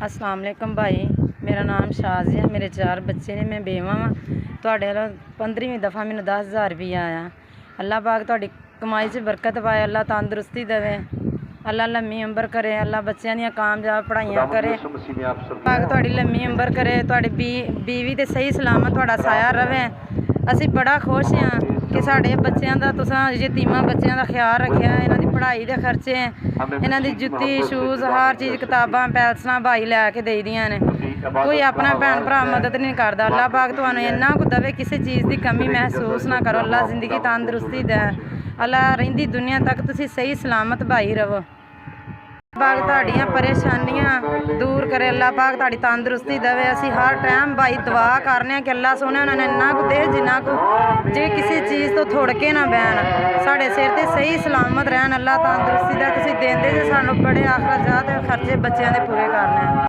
अस्सलाम वालेकुम भाई, मेरा नाम शाज़िया, मेरे 4 बच्चे ने, मैं बेवा वा। तुहाडे नाल 15वीं दफ़ा मैनूं 10,000 रुपया आया। अल्लाह पाक तुहाडी कमाई च बरकत पाए, अल्लाह तंदुरुस्ती देवे, अल्लाह लम्मी उम्र करे, अल्लाह बच्चों दी कामयाब पढ़ाइयां करे, पाक तुहाडी लम्मी उम्र करे, तुहाडी बीवी ते सही सलामत तुहाडा साया रवे। असीं बड़ा खुश हाँ कि साडे बच्चों का तुसां यतीमां बच्चों का ख्याल रखिया। इन्हां दी पढ़ाई दे खर्चे, इन्हां दी जुत्ती शूज़ हर चीज़ किताबां पैंसलां भाई लैके देई दियां ने। कोई अपना भैन भरा मदद नहीं करता। अल्लाह पाक तुहानूं इन्ना कुछ देवे, किसी चीज़ की कमी महसूस ना करो। अल्लाह जिंदगी तंदुरुस्ती दे, अल्लाह रहिंदी दुनिया तक तुसीं सही सलामत भाई रवो। पाक तुहाड़ियां परेशानियां दूर करे, अल्लाह पाक तुहाड़ी तंदुरुस्ती देवे। असीं हर टाइम भाई दुआ करने कि अल्लाह सोने उन्होंने इन्ना कुछ दे जिन्ना को जे किसी चीज़ तो थोड़के ना बैन, साढ़े सिर ते सही सलामत रहन। अल्लाह तंदुरुस्ती दे, तुसीं देंदे जे सानूं बड़े अखराजात खर्चे बच्चों के पूरे करने।